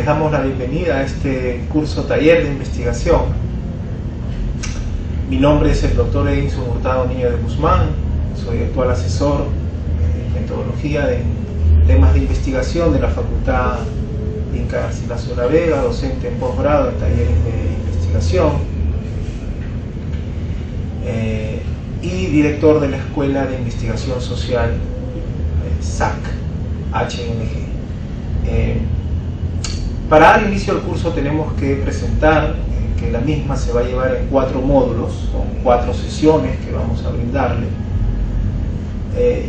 les damos la bienvenida a este curso taller de investigación. Mi nombre es el doctor Edinson Hurtado Niño de Guzmán, soy actual asesor en metodología de temas de investigación de la Facultad Inca Garcilaso de la Vega, docente en posgrado en talleres de investigación y director de la Escuela de Investigación Social SAC, HNG. Para dar inicio al curso tenemos que presentar que la misma se va a llevar en 4 módulos, son 4 sesiones que vamos a brindarle.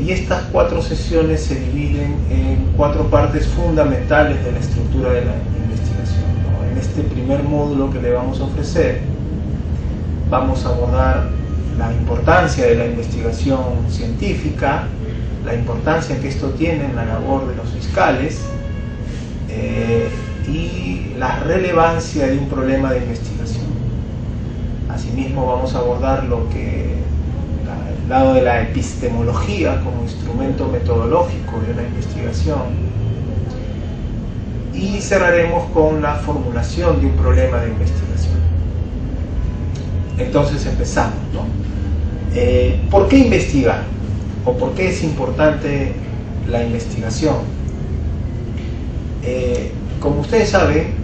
Y estas 4 sesiones se dividen en 4 partes fundamentales de la estructura de la investigación, ¿no? En este primer módulo que le vamos a ofrecer, vamos a abordar la importancia de la investigación científica, la importancia que esto tiene en la labor de los fiscales y la relevancia de un problema de investigación. Asimismo vamos a abordar el lado de la epistemología como instrumento metodológico de una investigación y cerraremos con la formulación de un problema de investigación. Entonces empezamos, ¿no? ¿Por qué investigar? ¿O por qué es importante la investigación? Como ustedes saben,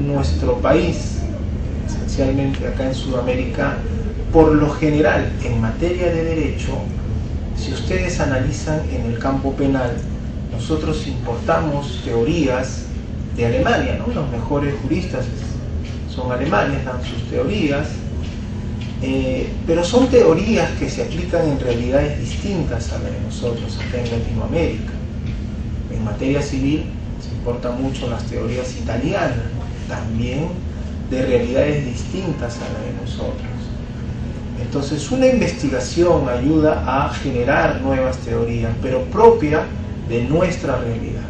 nuestro país, esencialmente acá en Sudamérica, por lo general, en materia de derecho, si ustedes analizan en el campo penal, nosotros importamos teorías de Alemania, ¿no? Los mejores juristas son alemanes, dan sus teorías, pero son teorías que se aplican en realidades distintas a las de nosotros acá en Latinoamérica. En materia civil se importan mucho las teorías italianas, también de realidades distintas a las de nosotros. Entonces una investigación ayuda a generar nuevas teorías, pero propia de nuestra realidad.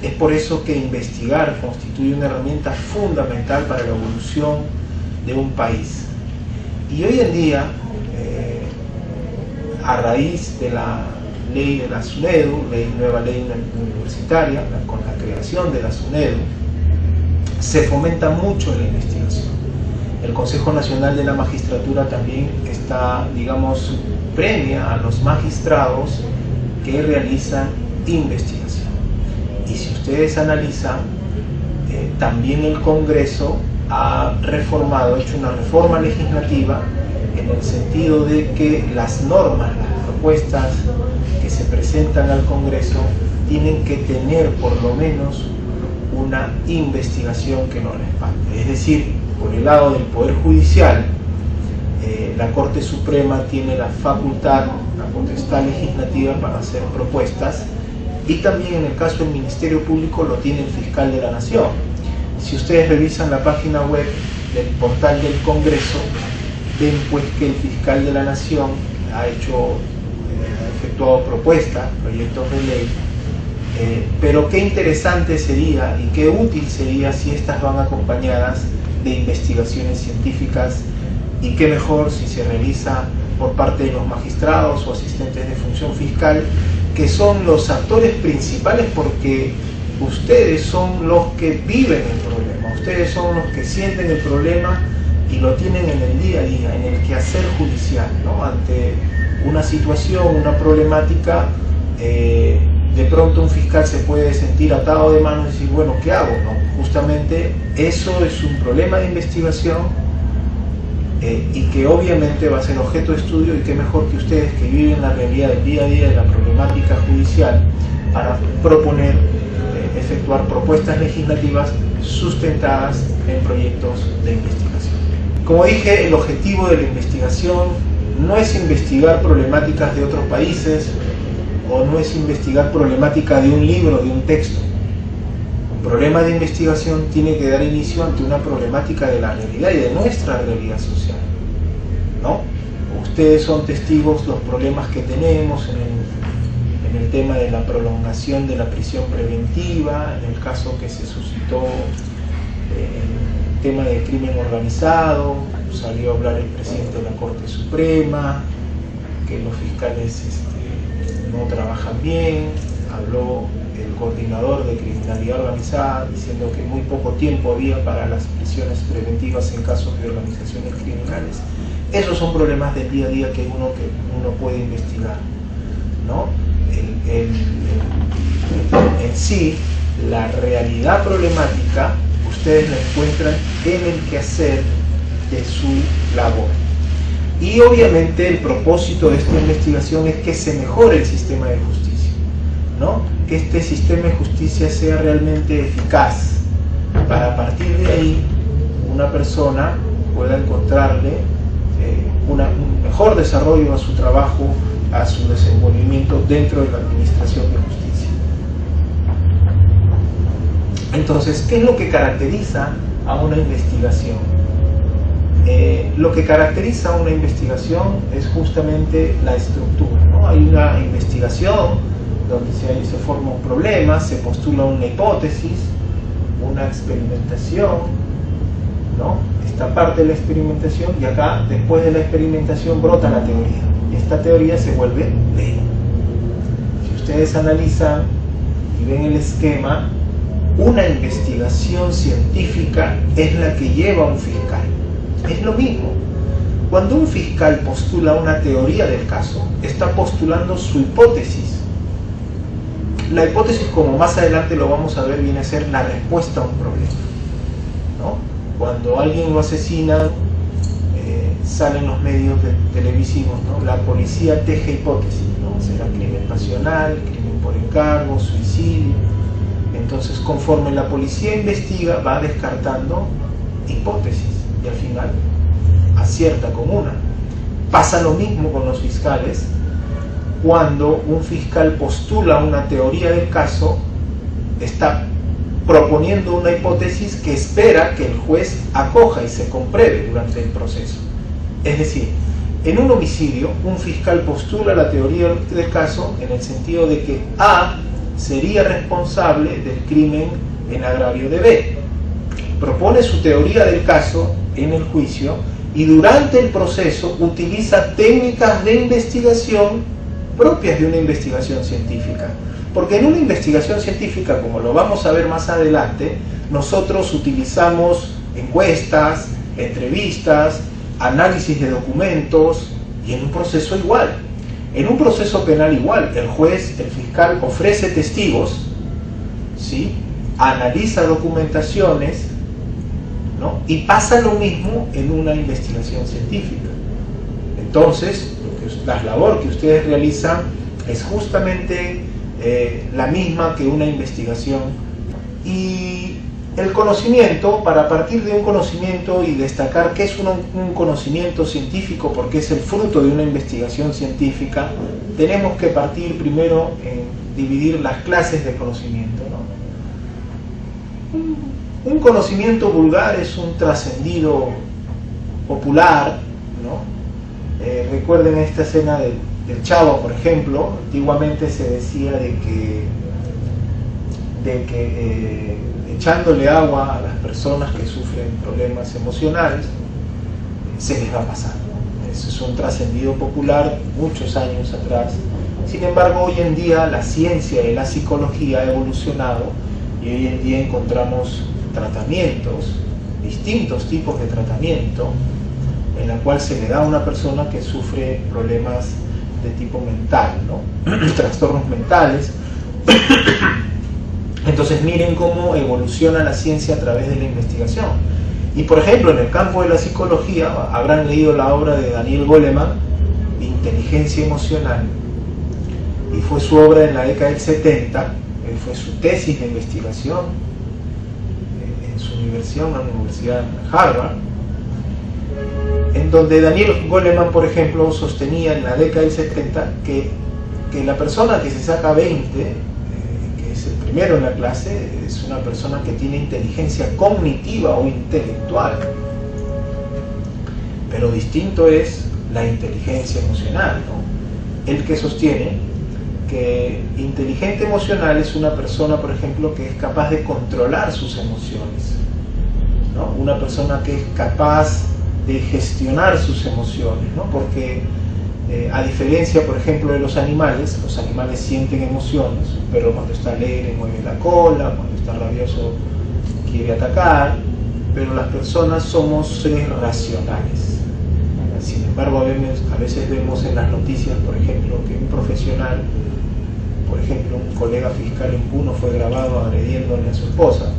Es por eso que investigar constituye una herramienta fundamental para la evolución de un país. Y hoy en día, a raíz de la ley de la SUNEDU, nueva ley universitaria, con la creación de la SUNEDU, se fomenta mucho la investigación. El Consejo Nacional de la Magistratura también está, digamos, premia a los magistrados que realizan investigación. Y si ustedes analizan, también el Congreso ha reformado, ha hecho una reforma legislativa en el sentido de que las normas, las propuestas que se presentan al Congreso tienen que tener por lo menos una investigación que lo respalde. Es decir, por el lado del Poder Judicial, la Corte Suprema tiene la facultad, la potestad legislativa para hacer propuestas, y también en el caso del Ministerio Público lo tiene el Fiscal de la Nación. Si ustedes revisan la página web del portal del Congreso, ven pues que el Fiscal de la Nación ha efectuado propuestas, proyectos de ley, pero qué interesante sería y qué útil sería si estas van acompañadas de investigaciones científicas, y qué mejor si se realiza por parte de los magistrados o asistentes de función fiscal, que son los actores principales porque ustedes son los que viven el problema, ustedes son los que sienten el problema y lo tienen en el día a día, en el quehacer judicial, ¿no? Ante una situación, una problemática, de pronto un fiscal se puede sentir atado de manos y decir, bueno, ¿qué hago? ¿No? Justamente eso es un problema de investigación y que obviamente va a ser objeto de estudio, y qué mejor que ustedes que viven la realidad del día a día de la problemática judicial para proponer, efectuar propuestas legislativas sustentadas en proyectos de investigación. Como dije, el objetivo de la investigación no es investigar problemáticas de otros países o no es investigar problemática de un libro, de un texto. Un problema de investigación tiene que dar inicio ante una problemática de la realidad y de nuestra realidad social, ¿no? Ustedes son testigos de los problemas que tenemos en el tema de la prolongación de la prisión preventiva, en el caso que se suscitó el tema de crimen organizado, salió a hablar el presidente de la Corte Suprema, que los fiscales no trabajan bien, habló el coordinador de criminalidad organizada, diciendo que muy poco tiempo había para las prisiones preventivas en casos de organizaciones criminales. Esos son problemas del día a día que uno puede investigar, ¿no? En sí, la realidad problemática ustedes la encuentran en el quehacer de su labor. Y obviamente el propósito de esta investigación es que se mejore el sistema de justicia, ¿no? Que este sistema de justicia sea realmente eficaz, para a partir de ahí una persona pueda encontrarle un mejor desarrollo a su trabajo, a su desenvolvimiento dentro de la administración de justicia. Entonces, ¿qué es lo que caracteriza a una investigación? Lo que caracteriza a una investigación es justamente la estructura, ¿no? Hay una investigación donde se forma un problema, se postula una hipótesis, una experimentación, ¿no? Esta parte de la experimentación, y acá, después de la experimentación, brota la teoría. Y esta teoría se vuelve ley. Si ustedes analizan y ven el esquema, una investigación científica es la que lleva a un fiscal. Es lo mismo. Cuando un fiscal postula una teoría del caso, está postulando su hipótesis. La hipótesis, como más adelante lo vamos a ver, viene a ser la respuesta a un problema, ¿no? Cuando alguien lo asesina, salen los medios televisivos, ¿no? La policía teje hipótesis, ¿no? Será crimen pasional, crimen por encargo, suicidio. Entonces, conforme la policía investiga, va descartando hipótesis y al final acierta con una. Pasa lo mismo con los fiscales. Cuando un fiscal postula una teoría del caso, está proponiendo una hipótesis que espera que el juez acoja y se compruebe durante el proceso. Es decir, en un homicidio, un fiscal postula la teoría del caso en el sentido de que A sería responsable del crimen en agravio de B. Propone su teoría del caso en el juicio y durante el proceso utiliza técnicas de investigación propias de una investigación científica. Porque en una investigación científica, como lo vamos a ver más adelante, nosotros utilizamos encuestas, entrevistas, análisis de documentos, y en un proceso igual. En un proceso penal igual, el juez, el fiscal ofrece testigos, ¿sí? Analiza documentaciones, ¿no? Y pasa lo mismo en una investigación científica. Entonces, la labor que ustedes realizan es justamente la misma que una investigación. Y el conocimiento, para partir de un conocimiento y destacar qué es un conocimiento científico, porque es el fruto de una investigación científica, tenemos que partir primero en dividir las clases de conocimiento, ¿no? Un conocimiento vulgar es un trascendido popular, ¿no? Recuerden esta escena del Chavo, por ejemplo. Antiguamente se decía de que echándole agua a las personas que sufren problemas emocionales se les va a pasar, ¿no? Eso es un trascendido popular muchos años atrás. Sin embargo, hoy en día la ciencia y la psicología ha evolucionado y hoy en día encontramos tratamientos, distintos tipos de tratamiento, en la cual se le da a una persona que sufre problemas de tipo mental, ¿no? Trastornos mentales. Entonces miren cómo evoluciona la ciencia a través de la investigación. Y por ejemplo, en el campo de la psicología, habrán leído la obra de Daniel Goleman, Inteligencia Emocional, y fue su obra en la década del 70, fue su tesis de investigación en su universidad, una universidad en Harvard, en donde Daniel Goleman, por ejemplo, sostenía en la década del 70 que la persona que se saca 20, que es el primero en la clase, es una persona que tiene inteligencia cognitiva o intelectual. Pero distinto es la inteligencia emocional, ¿no? El que sostiene que inteligente emocional es una persona, por ejemplo, que es capaz de controlar sus emociones, ¿no? Una persona que es capaz de gestionar sus emociones, ¿no? Porque A diferencia, por ejemplo, de los animales sienten emociones. Un perro cuando está alegre mueve la cola, cuando está rabioso quiere atacar, pero las personas somos seres racionales. Sin embargo, a veces vemos en las noticias, por ejemplo, que un profesional, por ejemplo, un colega fiscal en Puno fue grabado agrediéndole a su esposa,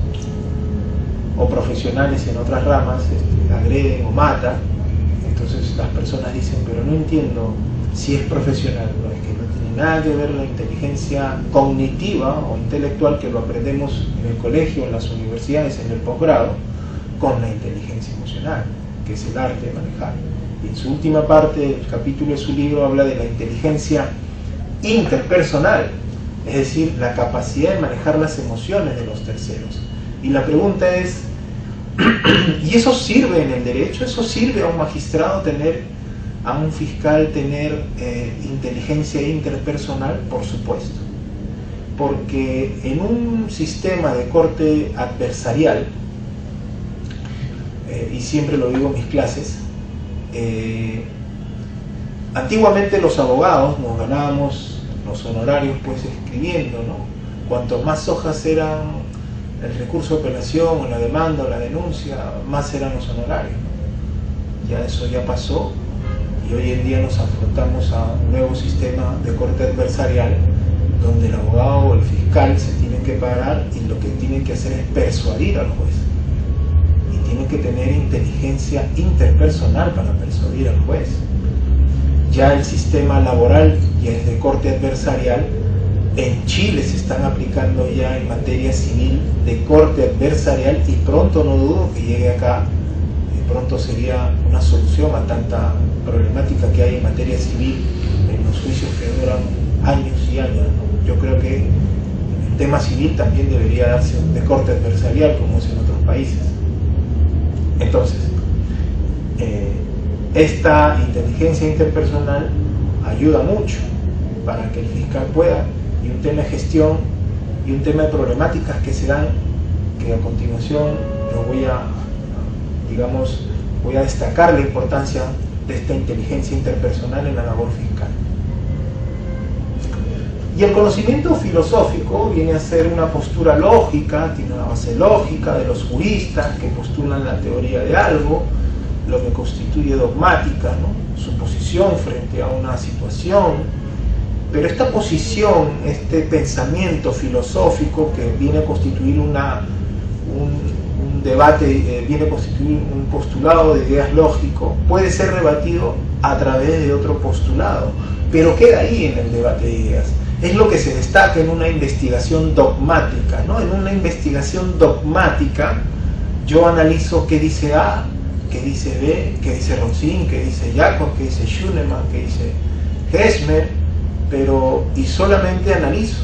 o profesionales en otras ramas agreden o matan. Entonces las personas dicen, pero no entiendo si es profesional. No, es que no tiene nada que ver la inteligencia cognitiva o intelectual, que lo aprendemos en el colegio, en las universidades, en el posgrado, con la inteligencia emocional, que es el arte de manejar. Y en su última parte del capítulo de su libro habla de la inteligencia interpersonal, es decir, la capacidad de manejar las emociones de los terceros. Y la pregunta es, ¿y eso sirve en el derecho? ¿Eso sirve a un magistrado tener, a un fiscal tener inteligencia interpersonal? Por supuesto. Porque en un sistema de corte adversarial, y siempre lo digo en mis clases, antiguamente los abogados nos ganábamos los honorarios pues escribiendo, ¿no? Cuanto más hojas eran el recurso de apelación, o la demanda, o la denuncia, más eran los honorarios, ¿no? Ya eso ya pasó, y hoy en día nos afrontamos a un nuevo sistema de corte adversarial, donde el abogado o el fiscal se tienen que parar y lo que tienen que hacer es persuadir al juez. Y tienen que tener inteligencia interpersonal para persuadir al juez. Ya el sistema laboral ya es de corte adversarial. En Chile se están aplicando ya en materia civil de corte adversarial, y pronto no dudo que llegue acá, y pronto sería una solución a tanta problemática que hay en materia civil, en los juicios que duran años y años, ¿no? Yo creo que el tema civil también debería darse de corte adversarial, como es en otros países. Entonces, esta inteligencia interpersonal ayuda mucho para que el fiscal pueda, y un tema de gestión y un tema de problemáticas que se dan, que a continuación yo voy a destacar la importancia de esta inteligencia interpersonal en la labor fiscal. Y el conocimiento filosófico viene a ser una postura lógica, tiene una base lógica de los juristas que postulan la teoría de algo, lo que constituye dogmática, ¿no? Su posición frente a una situación. Pero esta posición, este pensamiento filosófico que viene a constituir un debate, viene a constituir un postulado de ideas lógico, puede ser rebatido a través de otro postulado, pero queda ahí en el debate de ideas. Es lo que se destaca en una investigación dogmática, ¿no? En una investigación dogmática yo analizo qué dice A, qué dice B, qué dice Roncin, qué dice Jacob, qué dice Schunemann, qué dice Hesmer, y solamente analizo,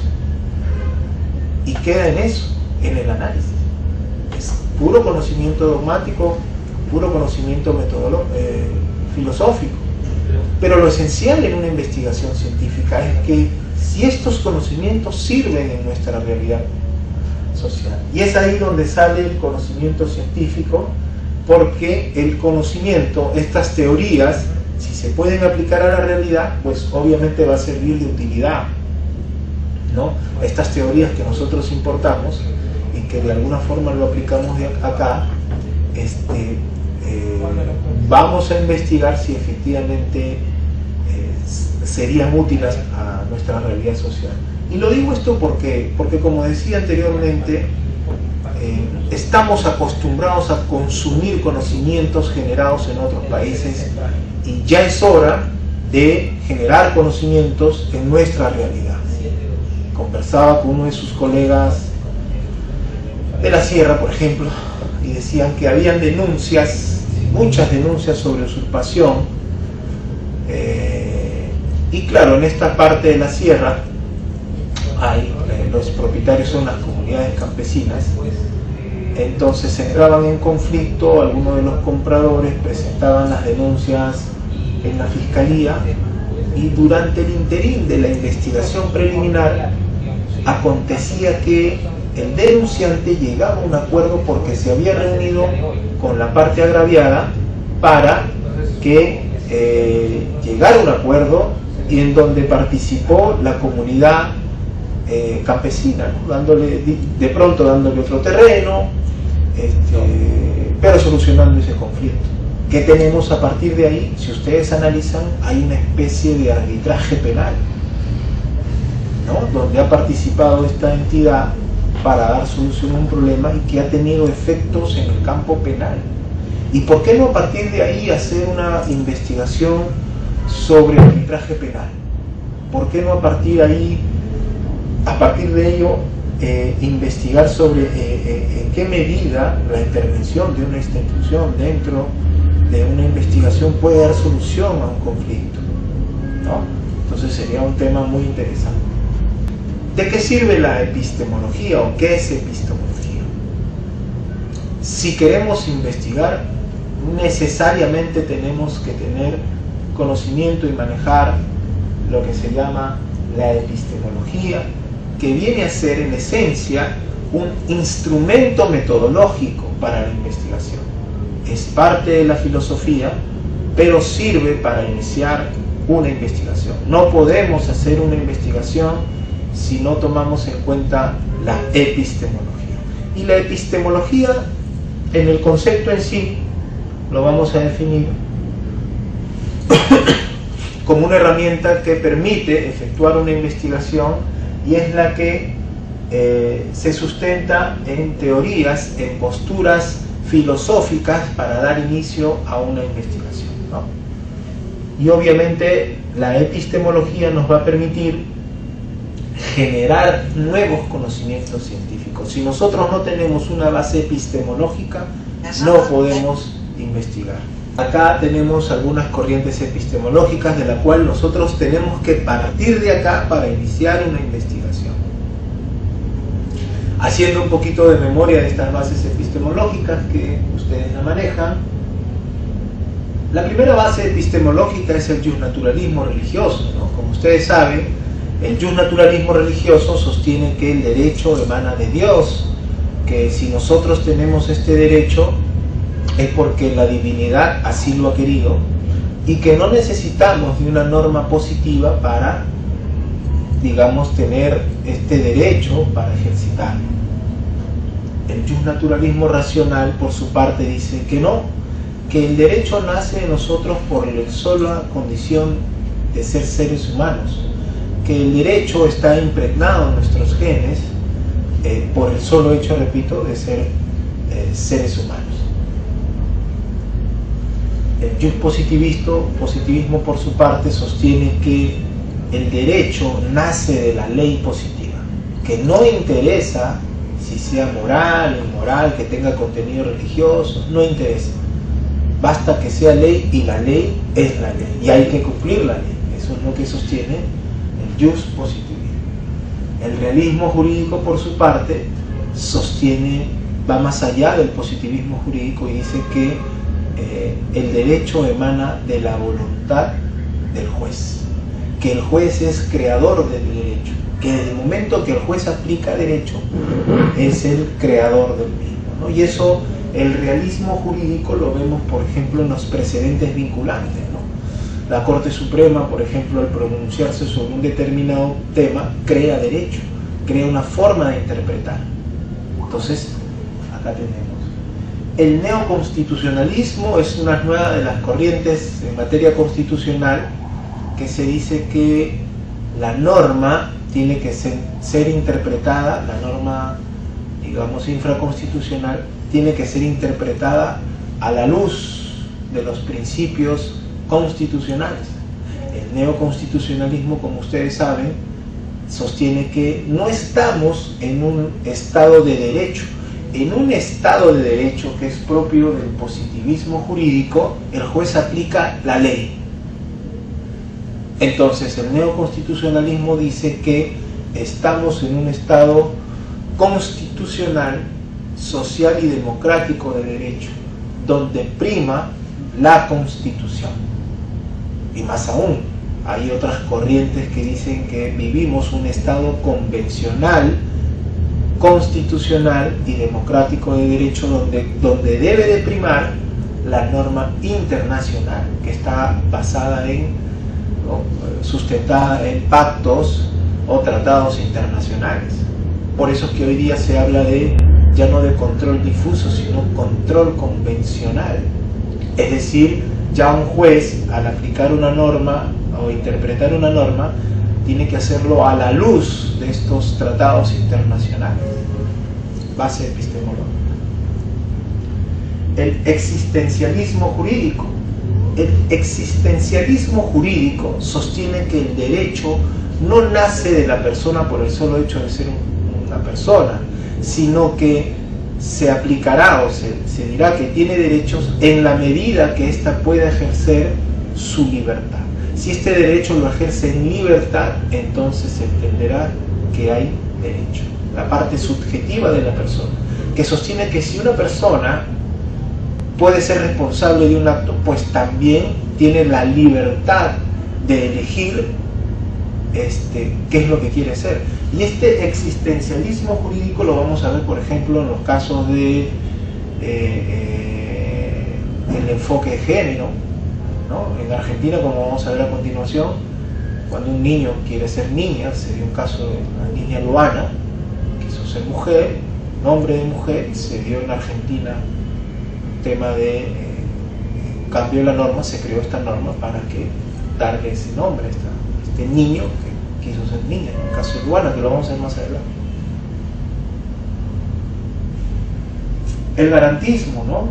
y queda en eso, en el análisis. Es puro conocimiento dogmático, puro conocimiento filosófico. Pero lo esencial en una investigación científica es que si estos conocimientos sirven en nuestra realidad social. Y es ahí donde sale el conocimiento científico, porque el conocimiento, estas teorías, si se pueden aplicar a la realidad, pues obviamente va a servir de utilidad, ¿no? Estas teorías que nosotros importamos y que de alguna forma lo aplicamos de acá, vamos a investigar si efectivamente serían útiles a nuestra realidad social. Y lo digo esto porque como decía anteriormente, estamos acostumbrados a consumir conocimientos generados en otros países, y ya es hora de generar conocimientos en nuestra realidad. Conversaba con uno de sus colegas de la sierra, por ejemplo, y decían que habían denuncias, muchas denuncias sobre usurpación, y claro, en esta parte de la sierra los propietarios son las comunidades campesinas. Entonces entraban en conflicto, algunos de los compradores presentaban las denuncias en la fiscalía, y durante el interín de la investigación preliminar acontecía que el denunciante llegaba a un acuerdo porque se había reunido con la parte agraviada para que llegar a un acuerdo y en donde participó la comunidad campesina, ¿no? dándole otro terreno, pero solucionando ese conflicto. ¿Qué tenemos a partir de ahí? Si ustedes analizan, hay una especie de arbitraje penal, ¿no? Donde ha participado esta entidad para dar solución a un problema y que ha tenido efectos en el campo penal. ¿Y por qué no a partir de ahí hacer una investigación sobre el arbitraje penal? ¿Por qué no a partir de ello investigar sobre en qué medida la intervención de una institución dentro de una investigación puede dar solución a un conflicto, ¿no? Entonces sería un tema muy interesante. ¿De qué sirve la epistemología o qué es epistemología? Si queremos investigar, necesariamente tenemos que tener conocimiento y manejar lo que se llama la epistemología, que viene a ser en esencia un instrumento metodológico para la investigación. Es parte de la filosofía, pero sirve para iniciar una investigación. No podemos hacer una investigación si no tomamos en cuenta la epistemología. Y la epistemología, en el concepto en sí, lo vamos a definir como una herramienta que permite efectuar una investigación y es la que se sustenta en teorías, en posturas filosóficas para dar inicio a una investigación, ¿no? Y obviamente la epistemología nos va a permitir generar nuevos conocimientos científicos. Si nosotros no tenemos una base epistemológica, no podemos investigar. Acá tenemos algunas corrientes epistemológicas de la cual nosotros tenemos que partir de acá para iniciar una investigación. Haciendo un poquito de memoria de estas bases epistemológicas que ustedes la manejan, la primera base epistemológica es el justnaturalismo religioso, ¿no? Como ustedes saben, el justnaturalismo religioso sostiene que el derecho emana de Dios, que si nosotros tenemos este derecho es porque la divinidad así lo ha querido y que no necesitamos de una norma positiva para, digamos, tener este derecho para ejercitarlo. El justnaturalismo racional, por su parte, dice que no, que el derecho nace de nosotros por la sola condición de ser seres humanos, que el derecho está impregnado en nuestros genes por el solo hecho, repito, de ser seres humanos. El positivismo, por su parte, sostiene que el derecho nace de la ley positiva, que no interesa si sea moral, inmoral, que tenga contenido religioso, no interesa. Basta que sea ley y la ley es la ley y hay que cumplir la ley. Eso es lo que sostiene el positivismo. El realismo jurídico, por su parte, va más allá del positivismo jurídico y dice que el derecho emana de la voluntad del juez, que el juez es creador del derecho, que desde el momento que el juez aplica derecho es el creador del mismo, ¿no? Y eso, el realismo jurídico lo vemos, por ejemplo, en los precedentes vinculantes, ¿no? La Corte Suprema, por ejemplo, al pronunciarse sobre un determinado tema, crea derecho, crea una forma de interpretar. Entonces, acá tenemos. El neoconstitucionalismo es una nueva de las corrientes en materia constitucional que se dice que la norma tiene que ser interpretada, la norma, digamos, infraconstitucional, tiene que ser interpretada a la luz de los principios constitucionales. El neoconstitucionalismo, como ustedes saben, sostiene que no estamos en un estado de derecho. En un estado de derecho que es propio del positivismo jurídico, el juez aplica la ley. Entonces el neoconstitucionalismo dice que estamos en un estado constitucional, social y democrático de derecho, donde prima la Constitución. Y más aún, hay otras corrientes que dicen que vivimos un estado convencional, constitucional y democrático de derecho donde debe de primar la norma internacional, que está basada en, ¿no?, sustentada en pactos o tratados internacionales. Por eso es que hoy día se habla de, ya no de control difuso, sino control convencional. Es decir, ya un juez, al aplicar una norma o interpretar una norma, tiene que hacerlo a la luz de estos tratados internacionales. Base epistemológica. El existencialismo jurídico. El existencialismo jurídico sostiene que el derecho no nace de la persona por el solo hecho de ser una persona, sino que se aplicará o se dirá que tiene derechos en la medida que ésta pueda ejercer su libertad. Si este derecho lo ejerce en libertad, entonces se entenderá que hay derecho. La parte subjetiva de la persona, que sostiene que si una persona puede ser responsable de un acto, pues también tiene la libertad de elegir qué es lo que quiere hacer. Y este existencialismo jurídico lo vamos a ver, por ejemplo, en los casos de el enfoque de género, ¿no? En Argentina, como vamos a ver a continuación, cuando un niño quiere ser niña, se dio un caso de una niña Luana, quiso ser mujer, nombre de mujer, y se dio en Argentina un tema de cambió la norma, se creó esta norma para que darle ese nombre a este niño que quiso ser niña, en el caso de Luana, que lo vamos a ver más adelante. El garantismo, ¿no?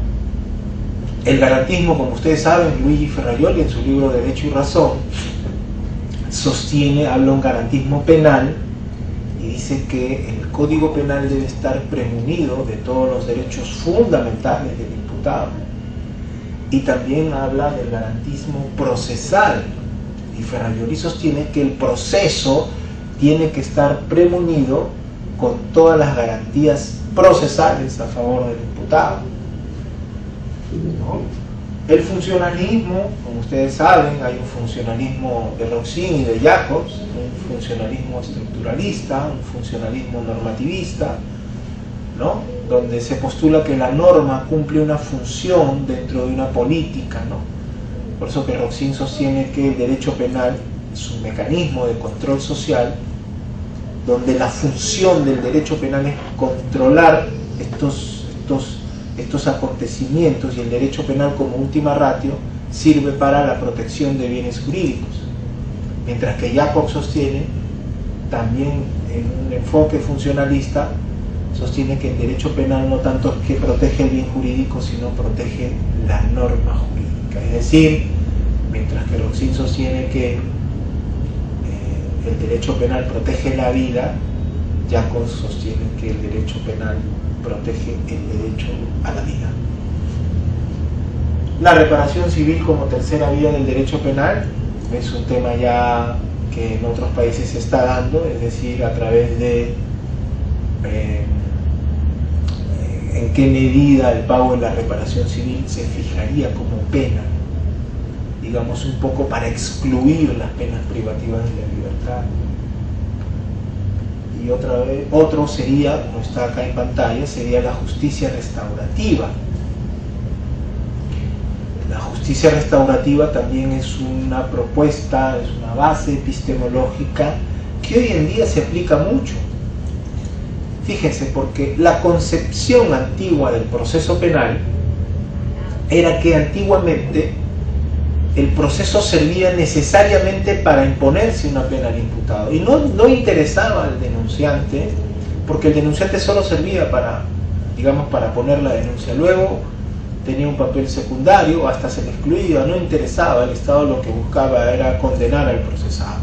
El garantismo, como ustedes saben, Luigi Ferrajoli en su libro Derecho y Razón sostiene, habla un garantismo penal y dice que el Código Penal debe estar premunido de todos los derechos fundamentales del imputado, y también habla del garantismo procesal, y Ferrajoli sostiene que el proceso tiene que estar premunido con todas las garantías procesales a favor del imputado, ¿no? El funcionalismo, como ustedes saben, hay un funcionalismo de Roxin y de Jacobs, un funcionalismo estructuralista, un funcionalismo normativista, ¿no?, donde se postula que la norma cumple una función dentro de una política, ¿no? Por eso que Roxin sostiene que el derecho penal es un mecanismo de control social, donde la función del derecho penal es controlar estos acontecimientos, y el derecho penal como última ratio sirve para la protección de bienes jurídicos. Mientras que Jacob sostiene, también en un enfoque funcionalista, sostiene que el derecho penal no tanto es que protege el bien jurídico, sino protege la norma jurídica. Es decir, mientras que Roxin sostiene que el derecho penal protege la vida, Jacob sostiene que el derecho penal protege el derecho a la vida. La reparación civil como tercera vía del derecho penal es un tema ya que en otros países se está dando, es decir, a través de en qué medida el pago de la reparación civil se fijaría como pena, digamos un poco para excluir las penas privativas de la libertad. Y otro sería, como está acá en pantalla, sería la justicia restaurativa. La justicia restaurativa también es una propuesta, es una base epistemológica que hoy en día se aplica mucho. Fíjense, porque la concepción antigua del proceso penal era que antiguamente el proceso servía necesariamente para imponerse una pena al imputado, y no interesaba al denunciante, porque el denunciante solo servía para, digamos, para poner la denuncia. Luego tenía un papel secundario, hasta se le excluía, no interesaba. El Estado lo que buscaba era condenar al procesado.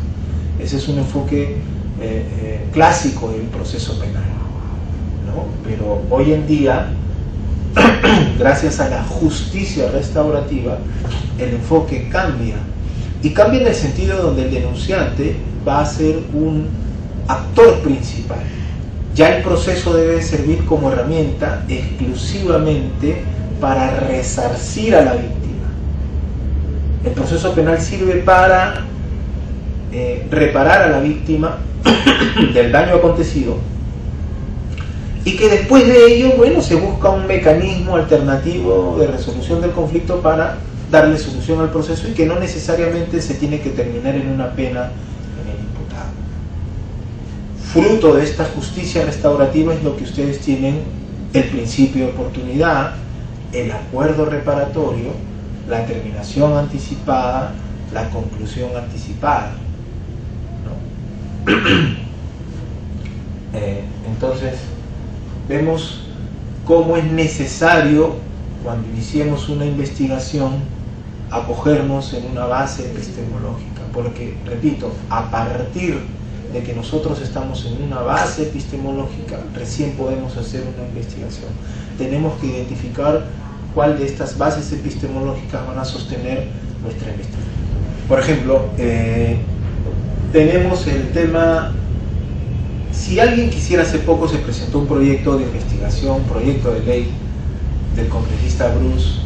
Ese es un enfoque clásico del proceso penal, ¿no? Pero hoy en día, gracias a la justicia restaurativa, el enfoque cambia, y cambia en el sentido donde el denunciante va a ser un actor principal. Ya el proceso debe servir como herramienta exclusivamente para resarcir a la víctima. El proceso penal sirve para reparar a la víctima del daño acontecido, y que después de ello, bueno, se busca un mecanismo alternativo de resolución del conflicto para darle solución al proceso y que no necesariamente se tiene que terminar en una pena en el imputado. Fruto de esta justicia restaurativa es lo que ustedes tienen: el principio de oportunidad, el acuerdo reparatorio, la terminación anticipada, la conclusión anticipada, ¿no? Entonces vemos cómo es necesario, cuando iniciemos una investigación, acogernos en una base epistemológica, porque, repito, a partir de que nosotros estamos en una base epistemológica, recién podemos hacer una investigación. Tenemos que identificar cuál de estas bases epistemológicas van a sostener nuestra investigación. Por ejemplo, tenemos el tema, si alguien quisiera, hace poco se presentó un proyecto de investigación, un proyecto de ley del congresista Bruce,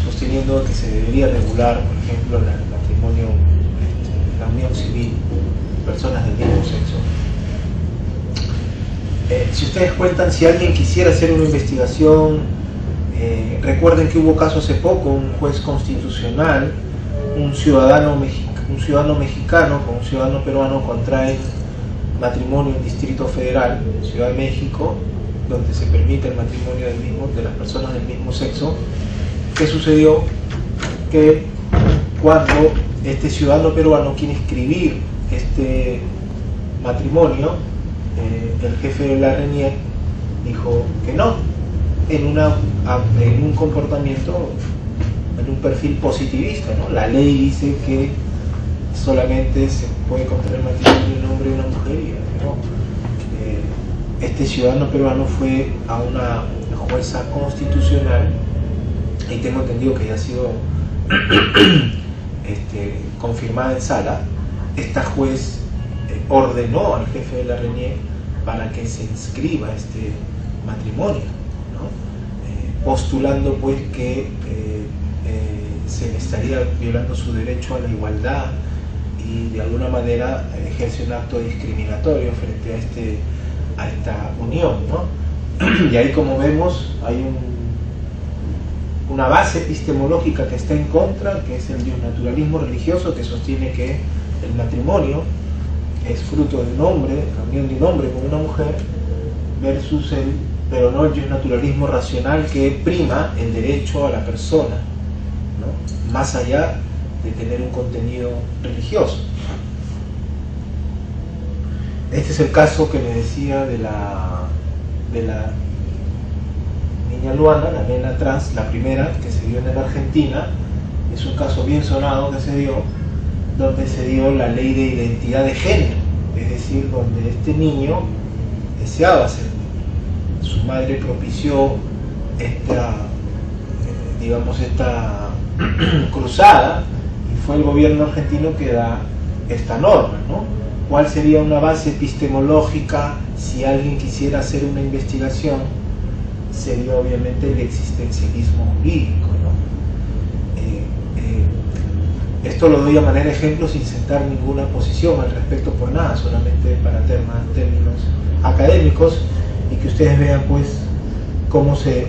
sosteniendo que se debería regular, por ejemplo, el matrimonio, la unión civil, personas del mismo sexo. Si ustedes cuentan, si alguien quisiera hacer una investigación, recuerden que hubo caso hace poco, un juez constitucional, un ciudadano mexicano con un ciudadano peruano contraen matrimonio en Distrito Federal, en Ciudad de México, donde se permite el matrimonio de las personas del mismo sexo. ¿Qué sucedió? Que cuando este ciudadano peruano quiere inscribir este matrimonio, el jefe de la RENIEC dijo que no, en un comportamiento, en un perfil positivista, ¿no? La ley dice que solamente se puede contraer matrimonio de un hombre y una mujer, y no. Este ciudadano peruano fue a una jueza constitucional, y tengo entendido que ya ha sido confirmada en sala. Esta juez ordenó al jefe de la RENIEC para que se inscriba este matrimonio, ¿no? Postulando pues que se le estaría violando su derecho a la igualdad y de alguna manera ejerce un acto discriminatorio frente a esta unión, ¿no? Y ahí, como vemos, hay una base epistemológica que está en contra, que es el naturalismo religioso, que sostiene que el matrimonio es fruto de un hombre, la unión de un hombre con una mujer, versus pero no el naturalismo racional, que prima el derecho a la persona, ¿no? Más allá de tener un contenido religioso. Este es el caso que me decía de la niña Luana, la nena trans, la primera que se dio en la Argentina. Es un caso bien sonado que se dio, donde se dio la ley de identidad de género, es decir, donde este niño deseaba ser niño. Su madre propició esta cruzada, y fue el gobierno argentino que da esta norma, ¿no? ¿Cuál sería una base epistemológica si alguien quisiera hacer una investigación? Sería obviamente el existencialismo jurídico, ¿no? Esto lo doy a manera de ejemplo sin sentar ninguna posición al respecto por nada, solamente para términos académicos, y que ustedes vean pues cómo se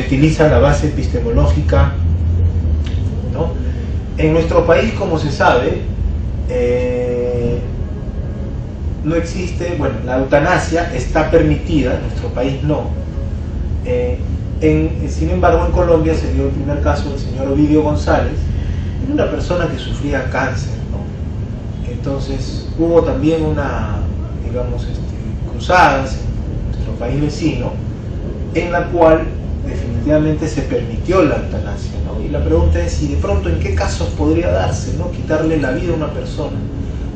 utiliza la base epistemológica, ¿no? En nuestro país, como se sabe, no existe, bueno, la eutanasia está permitida, en nuestro país no. Sin embargo, en Colombia se dio el primer caso del señor Ovidio González, una persona que sufría cáncer, ¿no? Entonces hubo también cruzadas en nuestro país vecino, en la cual definitivamente se permitió la eutanasia, ¿no? Y la pregunta es si de pronto en qué casos podría darse, ¿no?, quitarle la vida a una persona.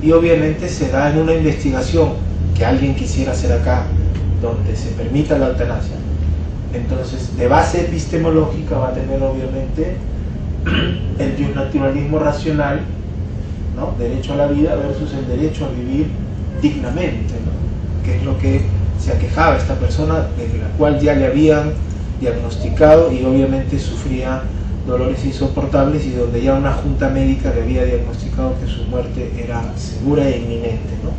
Y obviamente se da en una investigación que alguien quisiera hacer acá, donde se permita la eutanasia. Entonces, de base epistemológica va a tener obviamente el naturalismo racional, ¿no?, derecho a la vida versus el derecho a vivir dignamente, ¿no?, que es lo que se aquejaba esta persona, desde la cual ya le habían diagnosticado y obviamente sufría dolores insoportables, y donde ya una junta médica le había diagnosticado que su muerte era segura e inminente, ¿no?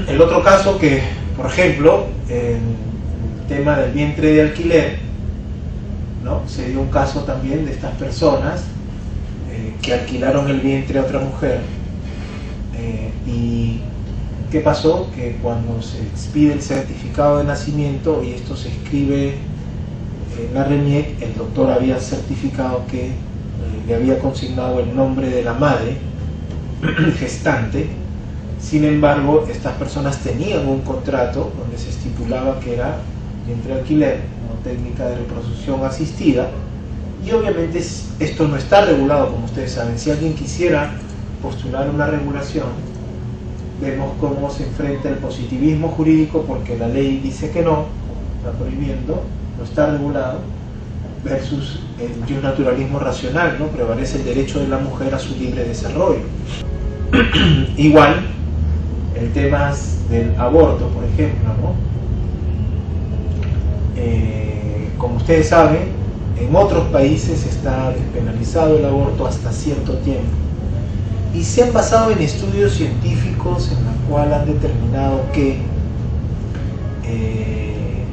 El otro caso que, por ejemplo, en el tema del vientre de alquiler, ¿no? Se dio un caso también de estas personas que alquilaron el vientre a otra mujer, y ¿qué pasó? Que cuando se expide el certificado de nacimiento y esto se escribe en la RENIEC, el doctor había certificado que le había consignado el nombre de la madre gestante. Sin embargo, estas personas tenían un contrato donde se estipulaba que era vientre de alquiler, una técnica de reproducción asistida, y obviamente esto no está regulado, como ustedes saben. Si alguien quisiera postular una regulación, vemos cómo se enfrenta el positivismo jurídico, porque la ley dice que no, está prohibiendo, no está regulado, versus el justnaturalismo racional, ¿no? Prevalece el derecho de la mujer a su libre desarrollo. Igual, el tema del aborto, por ejemplo, ¿no? Como ustedes saben, en otros países está despenalizado el aborto hasta cierto tiempo, y se han basado en estudios científicos en los cuales han determinado que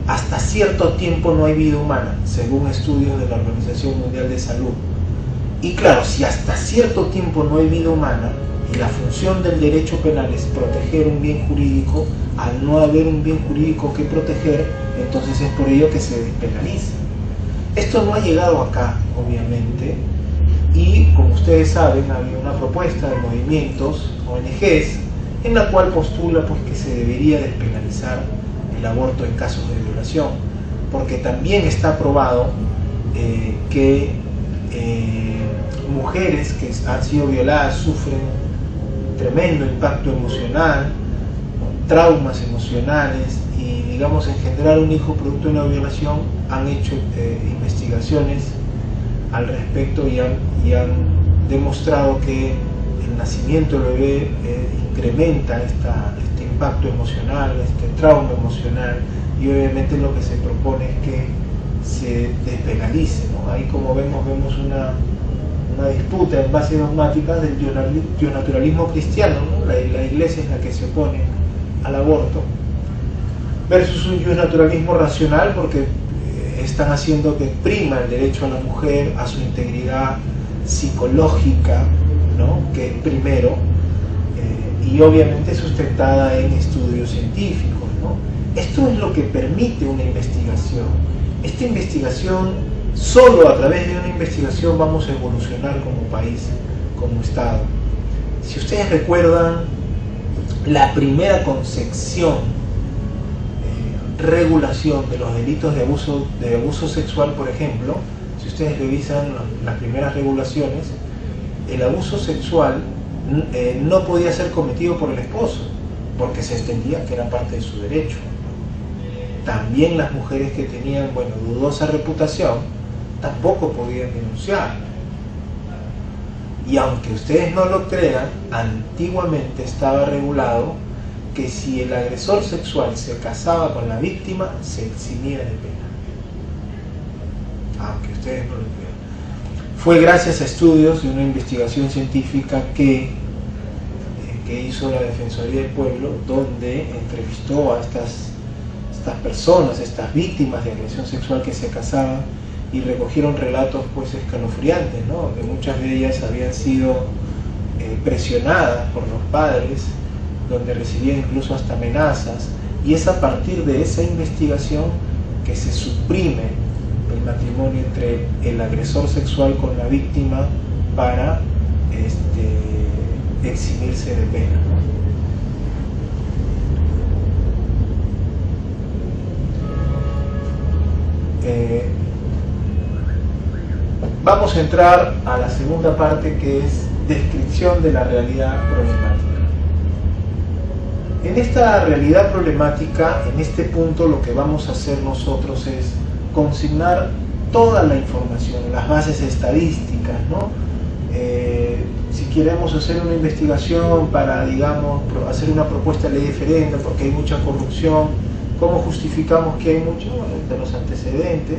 hasta cierto tiempo no hay vida humana, según estudios de la Organización Mundial de Salud. Y claro, si hasta cierto tiempo no hay vida humana, y la función del derecho penal es proteger un bien jurídico, al no haber un bien jurídico que proteger, entonces es por ello que se despenaliza. Esto no ha llegado acá, obviamente, y como ustedes saben, había una propuesta de movimientos, ONGs, en la cual postula pues, que se debería despenalizar el aborto en casos de violación, porque también está probado que mujeres que han sido violadas sufren tremendo impacto emocional, traumas emocionales, y digamos engendrar un hijo producto de una violación. Han hecho investigaciones al respecto y han demostrado que el nacimiento del bebé incrementa este impacto emocional, este trauma emocional, y obviamente lo que se propone es que se despenalice, ¿no? Ahí, como vemos una disputa en base dogmática del justnaturalismo cristiano, ¿no? La iglesia es la que se opone al aborto, versus un justnaturalismo racional, porque están haciendo que prima el derecho a la mujer, a su integridad psicológica, ¿no? Que es primero, y obviamente sustentada en estudios científicos, ¿no? Esto es lo que permite una investigación. Esta investigación, solo a través de una investigación vamos a evolucionar como país, como Estado. Si ustedes recuerdan, la primera concepción, regulación de los delitos de abuso sexual, por ejemplo, si ustedes revisan las primeras regulaciones, el abuso sexual no podía ser cometido por el esposo, porque se entendía que era parte de su derecho. También las mujeres que tenían, dudosa reputación, tampoco podían denunciar. Y aunque ustedes no lo crean, antiguamente estaba regulado que si el agresor sexual se casaba con la víctima, se eximía de pena. Aunque ustedes no lo crean. Fue gracias a estudios de una investigación científica que hizo la Defensoría del Pueblo, donde entrevistó a estas personas, estas víctimas de agresión sexual que se casaban, y recogieron relatos pues escalofriantes, ¿no? Que muchas de ellas habían sido presionadas por los padres, donde recibían incluso hasta amenazas, y es a partir de esa investigación que se suprime el matrimonio entre el agresor sexual con la víctima para eximirse de pena, ¿no? Vamos a entrar a la segunda parte, que es descripción de la realidad problemática. En esta realidad problemática, en este punto, lo que vamos a hacer nosotros es consignar toda la información, las bases estadísticas, ¿no? Si queremos hacer una investigación para, digamos, hacer una propuesta de ley diferente porque hay mucha corrupción, ¿cómo justificamos que hay mucho? De los antecedentes.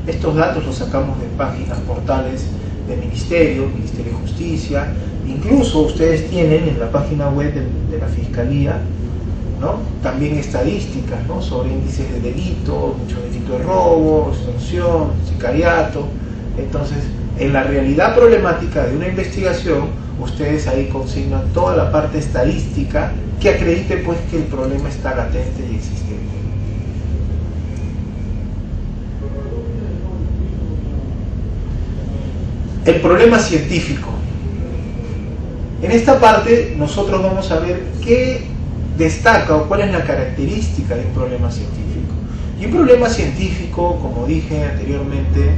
Estos datos los sacamos de páginas, portales de Ministerio de Justicia. Incluso ustedes tienen en la página web de la Fiscalía ¿no? También estadísticas, ¿no? Sobre índices de delito, mucho delito de robo, extorsión, sicariato. Entonces, en la realidad problemática de una investigación, ustedes ahí consignan toda la parte estadística que acredite pues que el problema está latente y existente. El problema científico. En esta parte nosotros vamos a ver qué destaca o cuál es la característica de un problema científico. Y un problema científico, como dije anteriormente,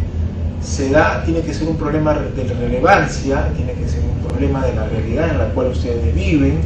tiene que ser un problema de relevancia, tiene que ser un problema de la realidad en la cual ustedes viven.